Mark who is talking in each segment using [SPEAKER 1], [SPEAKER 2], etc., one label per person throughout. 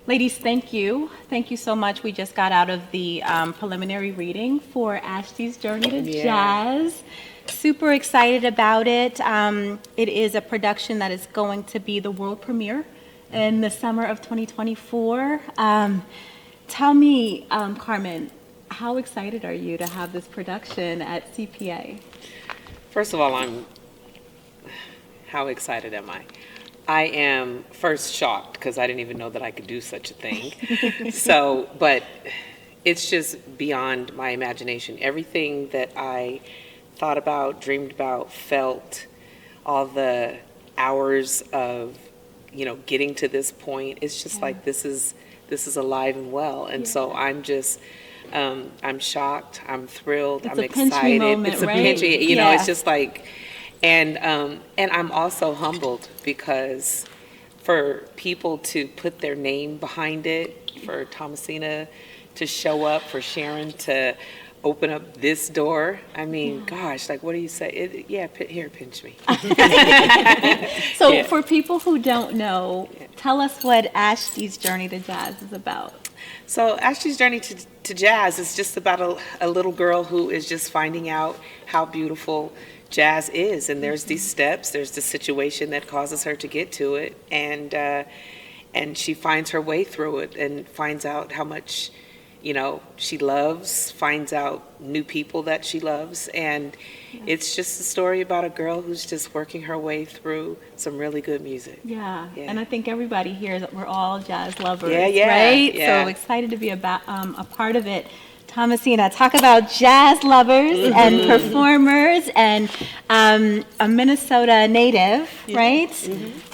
[SPEAKER 1] Ladies, thank you. Thank you so much. We just got out of the preliminary reading for Ashti's Journey to Jazz. Super excited about it. It is a production that is going to be the world premiere in the summer of 2024. Tell me, Carmen, how excited are you to have this production at CPA?
[SPEAKER 2] First of all, how excited am I? I am first shocked because I didn't even know that I could do such a thing. But it's just beyond my imagination. Everything that I thought about, dreamed about, felt, all the hours of, getting to this point, it's just like this is alive and well. And so I'm shocked, I'm thrilled,
[SPEAKER 1] It's
[SPEAKER 2] I'm
[SPEAKER 1] a
[SPEAKER 2] excited.
[SPEAKER 1] pinchy moment,
[SPEAKER 2] It's a
[SPEAKER 1] right?
[SPEAKER 2] pinchy, it's just like, and I'm also humbled because for people to put their name behind it, for Thomasina to show up, for Sharon to open up this door. I mean, gosh, like, what do you say? Here, pinch me.
[SPEAKER 1] So for people who don't know, tell us what Ashti's Journey to Jazz is about.
[SPEAKER 2] So Ashti's Journey to Jazz is just about a little girl who is just finding out how beautiful jazz is. And there's these steps, there's the situation that causes her to get to it. And she finds her way through it and finds out how much she loves, finds out new people that she loves, and it's just a story about a girl who's just working her way through some really good music.
[SPEAKER 1] Yeah. And I think everybody here, we're all jazz lovers,
[SPEAKER 2] right?
[SPEAKER 1] So excited to be a part of it. Thomasina, talk about jazz lovers and performers and a Minnesota native, right?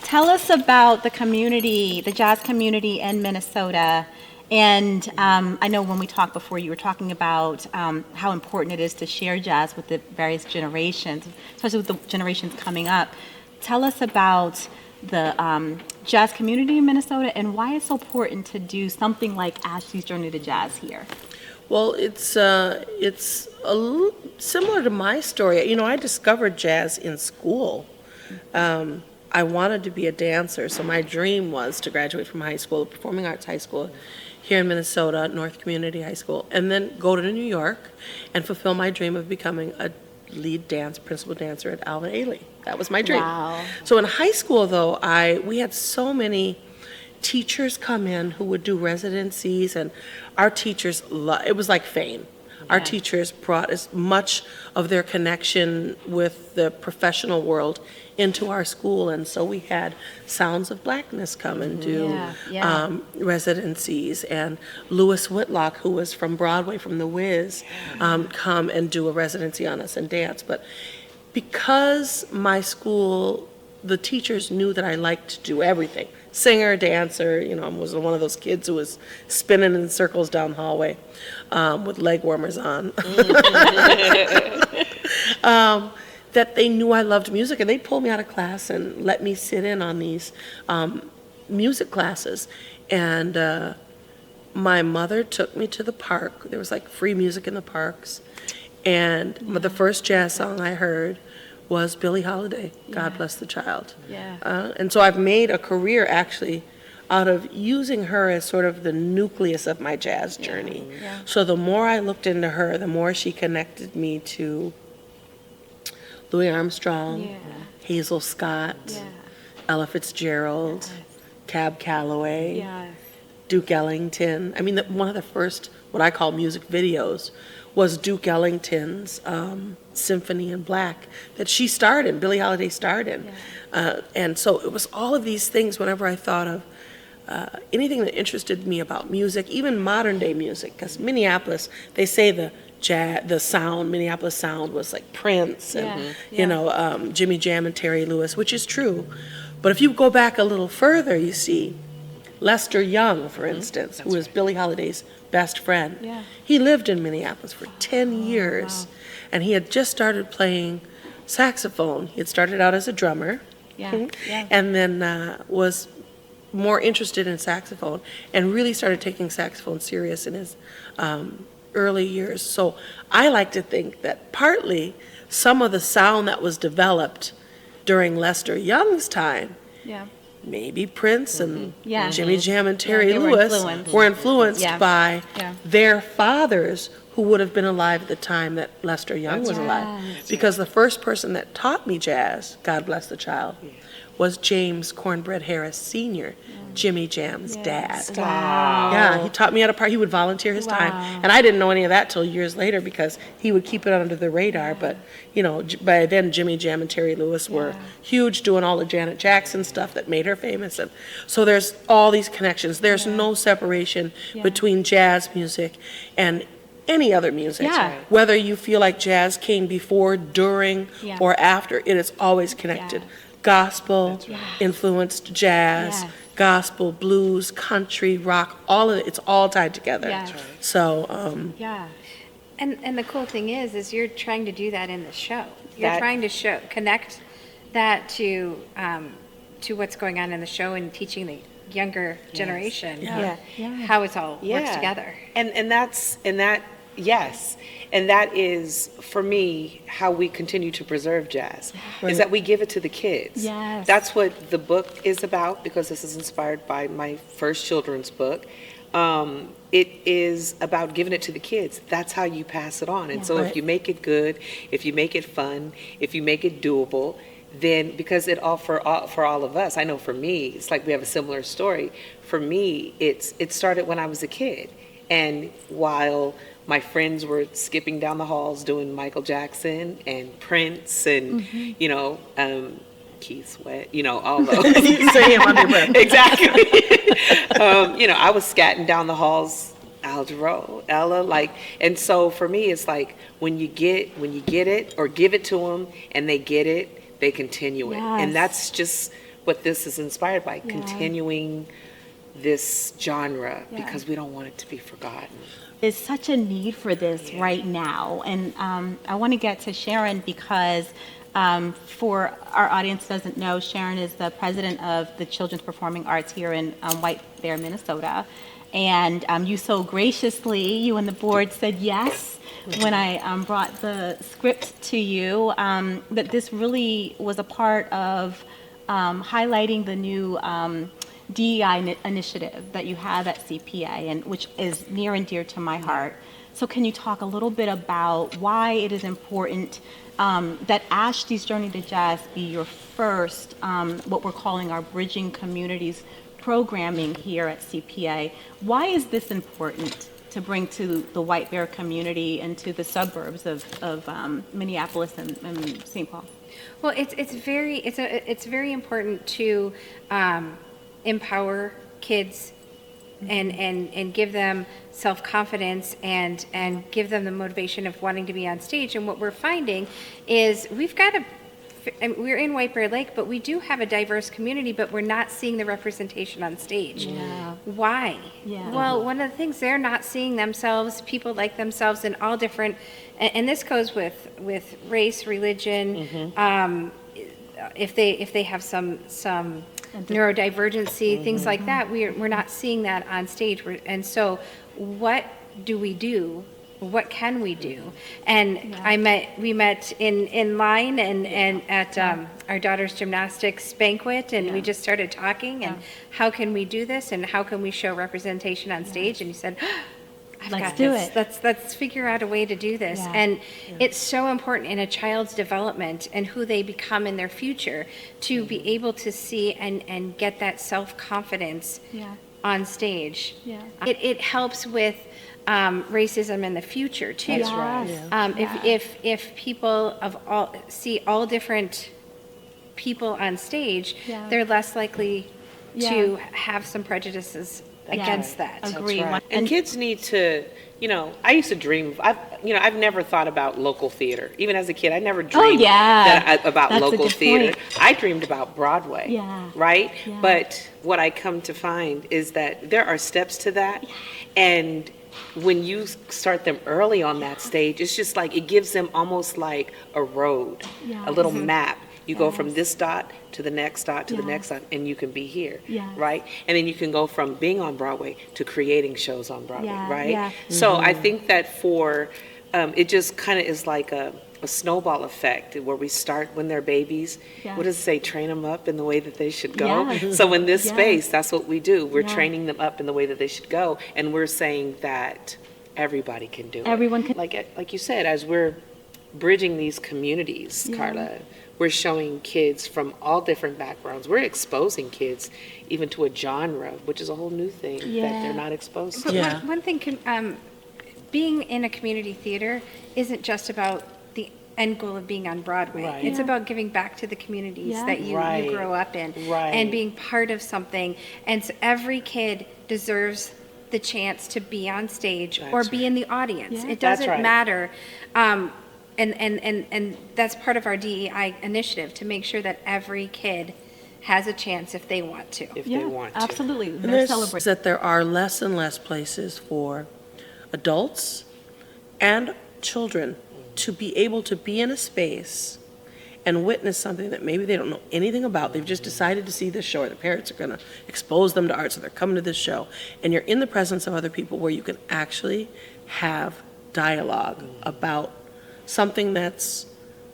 [SPEAKER 1] Tell us about the community, the jazz community in Minnesota. And I know when we talked before, you were talking about how important it is to share jazz with the various generations, especially with the generations coming up. Tell us about the jazz community in Minnesota and why it's so important to do something like Ashti's Journey to Jazz here.
[SPEAKER 3] Well, it's similar to my story. I discovered jazz in school. I wanted to be a dancer, so my dream was to graduate from high school, performing arts high school, here in Minnesota, North Community High School, and then go to New York and fulfill my dream of becoming a lead principal dancer at Alvin Ailey. That was my dream.
[SPEAKER 1] Wow.
[SPEAKER 3] So in high school, though, we had so many teachers come in who would do residencies, and our teachers, it was like fame. Our teachers brought as much of their connection with the professional world into our school, and so we had Sounds of Blackness come and do residencies, and Louis Whitlock, who was from Broadway, from The Wiz, come and do a residency on us and dance. But because my school, the teachers knew that I liked to do everything, singer, dancer, I was one of those kids who was spinning in circles down the hallway with leg warmers on. That they knew I loved music, and they pulled me out of class and let me sit in on these music classes. And my mother took me to the park. There was like free music in the parks. And the first jazz song I heard was Billie Holiday, God Bless the Child. And so I've made a career actually out of using her as sort of the nucleus of my jazz journey. So the more I looked into her, the more she connected me to Louis Armstrong, Hazel Scott, Ella Fitzgerald, Cab Calloway, Duke Ellington. I mean, one of the first, what I call music videos, was Duke Ellington's Symphony in Black that she starred in, Billie Holiday starred in. And so it was all of these things whenever I thought of anything that interested me about music, even modern day music, because Minneapolis, they say the sound, Minneapolis sound was like Prince and, Jimmy Jam and Terry Lewis, which is true. But if you go back a little further, you see Lester Young, for instance, who was Billie Holiday's best friend. He lived in Minneapolis for 10 years, and he had just started playing saxophone. He had started out as a drummer, and then was more interested in saxophone and really started taking saxophone serious in his early years. So I like to think that partly some of the sound that was developed during Lester Young's time maybe Prince and
[SPEAKER 1] Yeah.
[SPEAKER 3] Jimmy Jam and Terry
[SPEAKER 1] they were
[SPEAKER 3] Lewis
[SPEAKER 1] influenced.
[SPEAKER 3] were influenced
[SPEAKER 1] Yeah.
[SPEAKER 3] by
[SPEAKER 1] Yeah.
[SPEAKER 3] their fathers who would have been alive at the time that Lester Young was alive. Because the first person that taught me jazz, God bless the child, was James Cornbread Harris Sr., Jimmy Jam's dad.
[SPEAKER 1] Wow.
[SPEAKER 3] Yeah, he taught me how to part. He would volunteer his time,
[SPEAKER 1] Wow.
[SPEAKER 3] and I didn't know any of that till years later because he would keep it under the radar. But by then Jimmy Jam and Terry Lewis were huge, doing all the Janet Jackson stuff that made her famous, and so there's all these connections. There's no separation between jazz music and any other music.
[SPEAKER 1] Yeah. Right.
[SPEAKER 3] Whether you feel like jazz came before, during,
[SPEAKER 1] Yeah.
[SPEAKER 3] or after, it is always connected.
[SPEAKER 1] Yeah.
[SPEAKER 3] Gospel influenced jazz.
[SPEAKER 1] Yes.
[SPEAKER 3] Gospel, blues, country, rock, all of it, it's all tied together.
[SPEAKER 1] Yes. That's
[SPEAKER 4] right.
[SPEAKER 3] So,
[SPEAKER 1] Yeah.
[SPEAKER 4] And the cool thing is you're trying to do that in the show. You're
[SPEAKER 2] That-
[SPEAKER 4] trying to connect that to what's going on in the show and teaching the younger generation how it's all works together.
[SPEAKER 2] And that yes, and that is for me how we continue to preserve jazz is that we give it to the kids.
[SPEAKER 1] Yes.
[SPEAKER 2] That's what the book is about, because this is inspired by my first children's book. It is about giving it to the kids. That's how you pass it on. And so if you make it good, if you make it fun, if you make it doable, then because for all of us, I know for me, it's like we have a similar story. For me, it started when I was a kid, and while my friends were skipping down the halls doing Michael Jackson and Prince and Keith Sweat, all those.
[SPEAKER 3] you say him under breath.
[SPEAKER 2] Exactly. I was scatting down the halls, Al Jarreau, Ella, and so for me, it's like when you get it or give it to them and they get it, they continue it,
[SPEAKER 1] Yes.
[SPEAKER 2] and that's just what this is inspired by, continuing this genre because we don't want it to be forgotten.
[SPEAKER 1] There's such a need for this right now. And I want to get to Sharon because for our audience doesn't know, Sharon is the president of the Children's Performing Arts here in White Bear, Minnesota. And you so graciously, you and the board said yes when I brought the script to you, that this really was a part of highlighting the new DEI initiative that you have at CPA, and which is near and dear to my heart. So can you talk a little bit about why it is important that Ashti's Journey to Jazz be your first, what we're calling our Bridging Communities programming here at CPA? Why is this important to bring to the White Bear community and to the suburbs of Minneapolis and St. Paul?
[SPEAKER 4] Well, it's very important to empower kids and give them self-confidence and give them the motivation of wanting to be on stage. And what we're finding is we're in White Bear Lake, but we do have a diverse community, but we're not seeing the representation on stage.
[SPEAKER 1] Yeah.
[SPEAKER 4] Why?
[SPEAKER 1] Yeah.
[SPEAKER 4] Well, one of the things, they're not seeing themselves, people like themselves in all different, and this goes with race, religion, if they have some neurodivergency, things like that, we're not seeing that on stage. And so what do we do? What can we do? And we met in line and at our daughter's gymnastics banquet, and we just started talking and how can we do this and how can we show representation on stage? And he said,
[SPEAKER 1] Let's do it.
[SPEAKER 4] Let's figure out a way to do this.
[SPEAKER 1] Yeah.
[SPEAKER 4] And it's so important in a child's development and who they become in their future to be able to see and get that self-confidence on stage.
[SPEAKER 1] Yeah.
[SPEAKER 4] It helps with racism in the future too.
[SPEAKER 1] That's right.
[SPEAKER 4] If people see all different people on stage, they're less likely to have some prejudices against that.
[SPEAKER 1] Agree.
[SPEAKER 2] And kids need to, I used to dream. I've never thought about local theater. Even as a kid, I never dreamed about
[SPEAKER 1] That's a
[SPEAKER 2] local
[SPEAKER 1] good
[SPEAKER 2] theater.
[SPEAKER 1] point.
[SPEAKER 2] I dreamed about Broadway.
[SPEAKER 1] Yeah.
[SPEAKER 2] Right?
[SPEAKER 1] Yeah.
[SPEAKER 2] But what I come to find is that there are steps to that. And when you start them early on that stage, it's just like it gives them almost like a road, a little map. You go from this dot to the next dot to the next dot, and you can be here, right? And then you can go from being on Broadway to creating shows on Broadway, right?
[SPEAKER 1] Yeah.
[SPEAKER 2] So I think that it just kind of is like a snowball effect where we start when they're babies.
[SPEAKER 1] Yeah.
[SPEAKER 2] What does it say? Train them up in the way that they should go.
[SPEAKER 1] Yeah.
[SPEAKER 2] So in this
[SPEAKER 1] Yeah.
[SPEAKER 2] space, that's what we do. We're
[SPEAKER 1] Yeah.
[SPEAKER 2] training them up in the way that they should go, and we're saying that everybody can do it.
[SPEAKER 1] Everyone can-
[SPEAKER 2] Like you said, as we're bridging these communities, Carla, we're showing kids from all different backgrounds. We're exposing kids even to a genre, which is a whole new thing that
[SPEAKER 1] Yeah.
[SPEAKER 2] they're not exposed
[SPEAKER 4] But
[SPEAKER 2] to.
[SPEAKER 3] Yeah.
[SPEAKER 4] one thing, being in a community theater isn't just about the end goal of being on Broadway.
[SPEAKER 2] Right.
[SPEAKER 4] It's
[SPEAKER 1] Yeah.
[SPEAKER 4] about giving back to the communities
[SPEAKER 1] Yeah.
[SPEAKER 4] that you
[SPEAKER 2] Right.
[SPEAKER 4] grow up in.
[SPEAKER 2] Right.
[SPEAKER 4] And being part of something. And so every kid deserves the chance to be on stage or
[SPEAKER 2] That's
[SPEAKER 4] be in the audience.
[SPEAKER 1] Yeah.
[SPEAKER 4] It
[SPEAKER 2] That's
[SPEAKER 4] doesn't
[SPEAKER 2] right.
[SPEAKER 4] matter. And that's part of our DEI initiative, to make sure that every kid has a chance if they want to.
[SPEAKER 2] If
[SPEAKER 1] Yeah,
[SPEAKER 2] they want to.
[SPEAKER 1] absolutely.
[SPEAKER 3] And
[SPEAKER 1] They're
[SPEAKER 3] there's
[SPEAKER 1] celebrating.
[SPEAKER 3] that there are less and less places for adults and children to be able to be in a space and witness something that maybe they don't know anything about. They've just decided to see this show, or the parents are going to expose them to art, so they're coming to this show. And you're in the presence of other people where you can actually have dialogue about something that's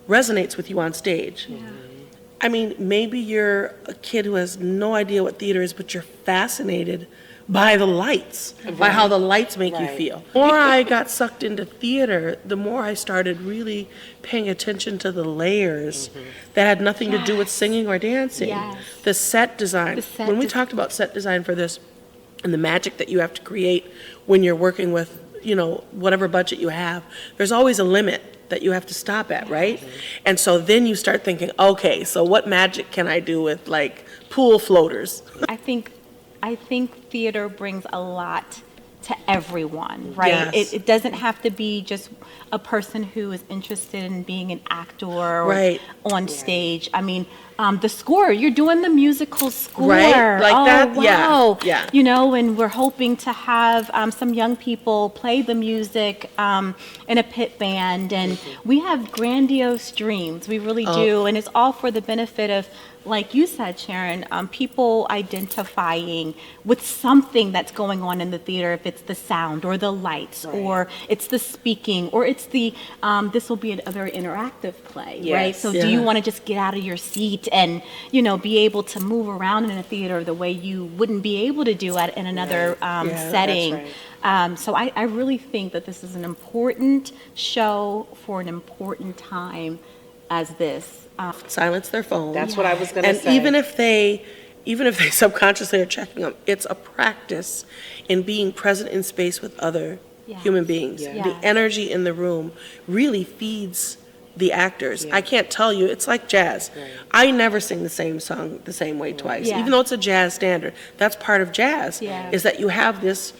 [SPEAKER 3] resonates with you on stage. I mean, maybe you're a kid who has no idea what theater is, but you're fascinated by the lights, by how the lights make you
[SPEAKER 2] Right.
[SPEAKER 3] feel. The more I got sucked into theater, the more I started really paying attention to the layers that had nothing to do with singing or dancing.
[SPEAKER 1] Yes.
[SPEAKER 3] The set design.
[SPEAKER 1] The set
[SPEAKER 3] When we
[SPEAKER 1] des-
[SPEAKER 3] talked about set design for this, and the magic that you have to create when you're working with, whatever budget you have, there's always a limit that you have to stop at, right? And so then you start thinking, okay, so what magic can I do with like pool floaters?
[SPEAKER 1] I think theater brings a lot to everyone, right?
[SPEAKER 3] Yes.
[SPEAKER 1] It doesn't have to be just a person who is interested in being an actor or
[SPEAKER 3] Right.
[SPEAKER 1] on stage. I mean, the score, you're doing the musical score.
[SPEAKER 3] Right, like
[SPEAKER 1] oh,
[SPEAKER 3] that, yeah,
[SPEAKER 1] wow.
[SPEAKER 3] yeah.
[SPEAKER 1] And we're hoping to have some young people play the music in a pit band, and we have grandiose dreams. We really do, and it's all for the benefit of, like you said, Sharon, people identifying with something that's going on in the theater, if it's the sound or the lights, or it's the speaking, or it's the, this will be a very interactive play, right?
[SPEAKER 2] Yes.
[SPEAKER 1] So
[SPEAKER 3] Yeah.
[SPEAKER 1] do you want to just get out of your seat and, be able to move around in a theater the way you wouldn't be able to do it in another
[SPEAKER 3] Yeah,
[SPEAKER 1] setting?
[SPEAKER 2] that's right.
[SPEAKER 1] So I really think that this is an important show for an important time as this.
[SPEAKER 3] Silence their phone.
[SPEAKER 2] That's what I was going to
[SPEAKER 3] And
[SPEAKER 2] say.
[SPEAKER 3] even if they subconsciously are checking them, it's a practice in being present in space with other
[SPEAKER 1] Yes.
[SPEAKER 3] human beings.
[SPEAKER 2] Yeah.
[SPEAKER 3] The
[SPEAKER 1] Yes.
[SPEAKER 3] energy in the room really feeds the actors.
[SPEAKER 2] Yeah.
[SPEAKER 3] I can't tell you, it's like jazz.
[SPEAKER 2] Right.
[SPEAKER 3] I never sing the same song the same way twice,
[SPEAKER 1] Yeah.
[SPEAKER 3] even though it's a jazz standard. That's part of jazz,
[SPEAKER 1] Yeah.
[SPEAKER 3] is that you have this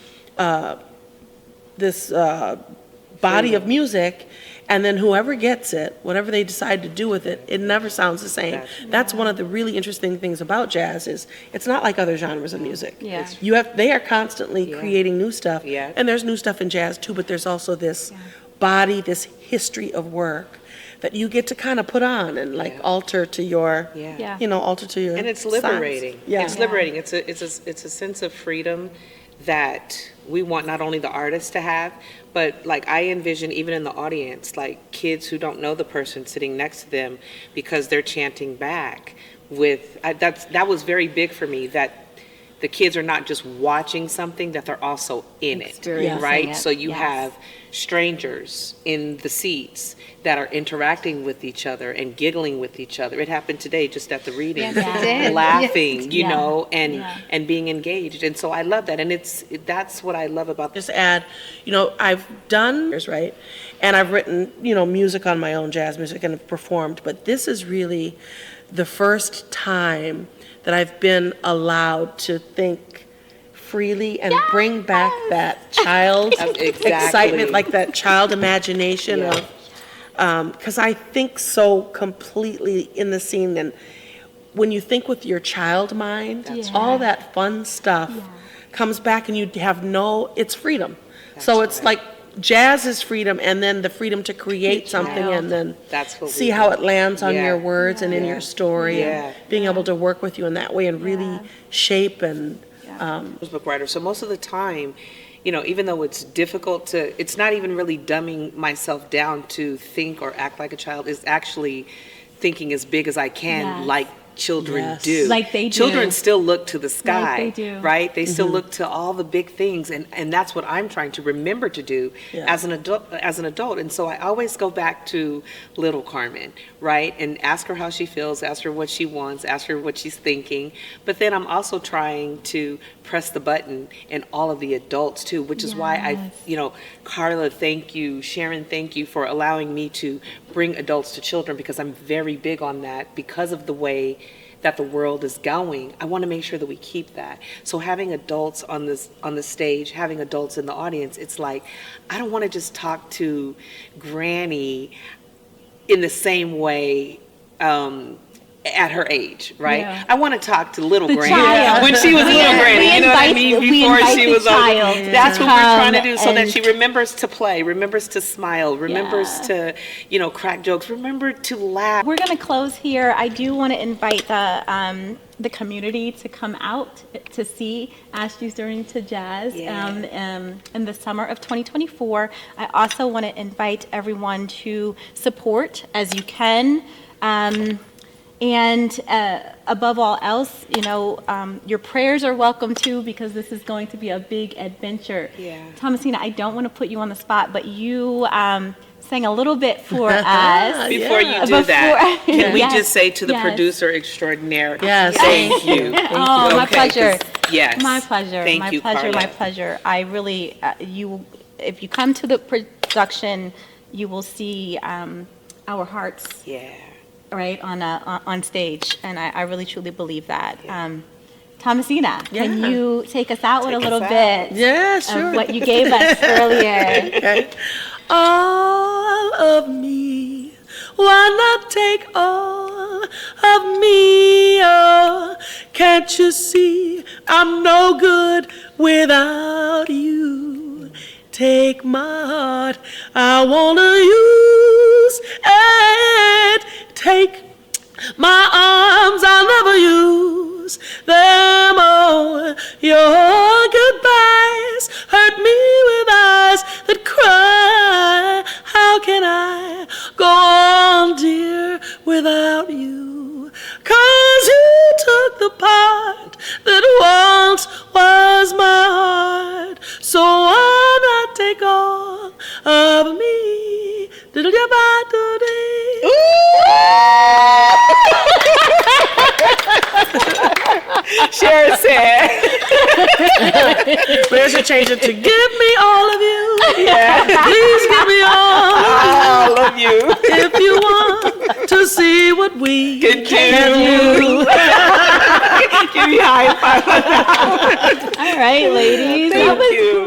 [SPEAKER 3] body of music, and then whoever gets it, whatever they decide to do with it, it never sounds the same. That's one of the really interesting things about jazz, is it's not like other genres of music.
[SPEAKER 1] Yeah.
[SPEAKER 3] They are constantly
[SPEAKER 2] Yeah.
[SPEAKER 3] creating new stuff.
[SPEAKER 2] Yeah.
[SPEAKER 3] And there's new stuff in jazz too, but there's also this body, this history of work that you get to kind of put on and like alter to your,
[SPEAKER 2] Yeah.
[SPEAKER 1] Yeah.
[SPEAKER 3] alter to your
[SPEAKER 2] And it's
[SPEAKER 3] size.
[SPEAKER 2] liberating.
[SPEAKER 3] Yeah.
[SPEAKER 2] It's liberating. It's a sense of freedom that we want not only the artists to have, but like I envision even in the audience, like kids who don't know the person sitting next to them because they're chanting back with, that was very big for me, that the kids are not just watching something, that they're also in it,
[SPEAKER 1] Experiencing
[SPEAKER 2] right?
[SPEAKER 1] it,
[SPEAKER 2] So you
[SPEAKER 1] yes.
[SPEAKER 2] have strangers in the seats that are interacting with each other and giggling with each other. It happened today just at the reading.
[SPEAKER 4] Yes, it did.
[SPEAKER 2] Laughing, you
[SPEAKER 1] Yeah.
[SPEAKER 2] know, and
[SPEAKER 1] Yeah.
[SPEAKER 2] and being engaged. And so I love that. And that's what I love about this.
[SPEAKER 3] Just add, I've done, right? And I've written, music on my own, jazz music, and have performed, but this is really the first time that I've been allowed to think freely and bring back that child
[SPEAKER 2] Exactly.
[SPEAKER 3] excitement, like that child imagination
[SPEAKER 2] Yeah.
[SPEAKER 3] of, because I think so completely in the scene, and when you think with your child mind,
[SPEAKER 1] That's
[SPEAKER 3] all
[SPEAKER 1] right.
[SPEAKER 3] that fun stuff
[SPEAKER 1] Yeah.
[SPEAKER 3] comes back, and you have it's freedom. So it's
[SPEAKER 2] right.
[SPEAKER 3] like jazz is freedom, and then the freedom to create something,
[SPEAKER 1] child.
[SPEAKER 3] and then
[SPEAKER 2] That's what
[SPEAKER 3] see
[SPEAKER 2] we
[SPEAKER 3] how
[SPEAKER 2] do.
[SPEAKER 3] it lands on
[SPEAKER 2] Yeah.
[SPEAKER 3] your words and in
[SPEAKER 2] Yeah.
[SPEAKER 3] your story,
[SPEAKER 2] Yeah.
[SPEAKER 3] and being able to work with you in that way and really
[SPEAKER 1] Yeah.
[SPEAKER 3] shape and
[SPEAKER 2] Book writer. So most of the time, even though it's difficult it's not even really dumbing myself down to think or act like a child. It's actually thinking as big as I can,
[SPEAKER 1] Yes.
[SPEAKER 2] like children
[SPEAKER 3] Yes.
[SPEAKER 2] do.
[SPEAKER 1] Like they do.
[SPEAKER 2] Children still look to the sky,
[SPEAKER 1] they do.
[SPEAKER 2] right? They still look to all the big things, and that's what I'm trying to remember to do
[SPEAKER 3] Yeah.
[SPEAKER 2] as an adult. And so I always go back to little Carmen, right? And ask her how she feels, ask her what she wants, ask her what she's thinking. But then I'm also trying to press the button in all of the adults too, which is why Carla, thank you, Sharon, thank you for allowing me to bring adults to children, because I'm very big on that because of the way that the world is going. I want to make sure that we keep that. So having adults on the stage, having adults in the audience, it's like, I don't want to just talk to Granny in the same way at her age, right?
[SPEAKER 1] Yeah.
[SPEAKER 2] I want to talk to little
[SPEAKER 1] The
[SPEAKER 2] Granny
[SPEAKER 1] child.
[SPEAKER 2] when she was little Granny. You know what I mean?
[SPEAKER 1] we
[SPEAKER 2] Before
[SPEAKER 1] invite
[SPEAKER 2] she
[SPEAKER 1] the
[SPEAKER 2] was
[SPEAKER 1] child
[SPEAKER 2] older.
[SPEAKER 1] to
[SPEAKER 2] That's what we're trying to
[SPEAKER 1] come
[SPEAKER 2] do, so that
[SPEAKER 1] and-
[SPEAKER 2] she remembers to play, remembers to smile, remembers
[SPEAKER 1] Yeah.
[SPEAKER 2] to, crack jokes, remember to laugh.
[SPEAKER 1] We're going to close here. I do want to invite the community to come out to see Ashti's Journey to Jazz in the summer of 2024. I also want to invite everyone to support as you can. And above all else, your prayers are welcome too, because this is going to be a big adventure.
[SPEAKER 2] Yeah.
[SPEAKER 1] Thomasina, I don't want to put you on the spot, but you sang a little bit for us.
[SPEAKER 2] Before you do
[SPEAKER 1] Before-
[SPEAKER 2] that, can we
[SPEAKER 1] Yes,
[SPEAKER 2] just say to the
[SPEAKER 1] yes.
[SPEAKER 2] producer extraordinaire,
[SPEAKER 3] Yes.
[SPEAKER 2] thank you.
[SPEAKER 1] Oh, my
[SPEAKER 2] Okay,
[SPEAKER 1] pleasure.
[SPEAKER 2] 'cause- Yes.
[SPEAKER 1] My pleasure.
[SPEAKER 2] Thank
[SPEAKER 1] my
[SPEAKER 2] you,
[SPEAKER 1] pleasure.
[SPEAKER 2] Carla.
[SPEAKER 1] My pleasure. I really, if you come to the production, you will see our hearts
[SPEAKER 2] Yeah.
[SPEAKER 1] right on stage, and I really truly believe that. Thomasina, can
[SPEAKER 3] Yeah.
[SPEAKER 1] you take us out with a
[SPEAKER 2] Take
[SPEAKER 1] little
[SPEAKER 2] us
[SPEAKER 1] bit
[SPEAKER 3] Yeah, sure.
[SPEAKER 1] of what you gave us earlier?
[SPEAKER 3] Okay. All of me, why not take all of me? Oh, can't you see I'm no good without you? Take my heart, I wanna use it. Take my arms, I'll never use them. Oh, your goodbyes hurt me with eyes that cry. How can I go on, dear, without you? 'Cause you took the part that once was my heart. So why not take all of me? Diddle-ya-ba-do-dee.
[SPEAKER 2] Sharon said.
[SPEAKER 3] Where's your change it to give me all of you?
[SPEAKER 2] Yeah.
[SPEAKER 3] Please give me all
[SPEAKER 2] I love you.
[SPEAKER 3] if you want to see what we
[SPEAKER 2] Can
[SPEAKER 3] can
[SPEAKER 2] do.
[SPEAKER 3] do.
[SPEAKER 2] Give me a high five.
[SPEAKER 1] All right, ladies.
[SPEAKER 2] Thank you.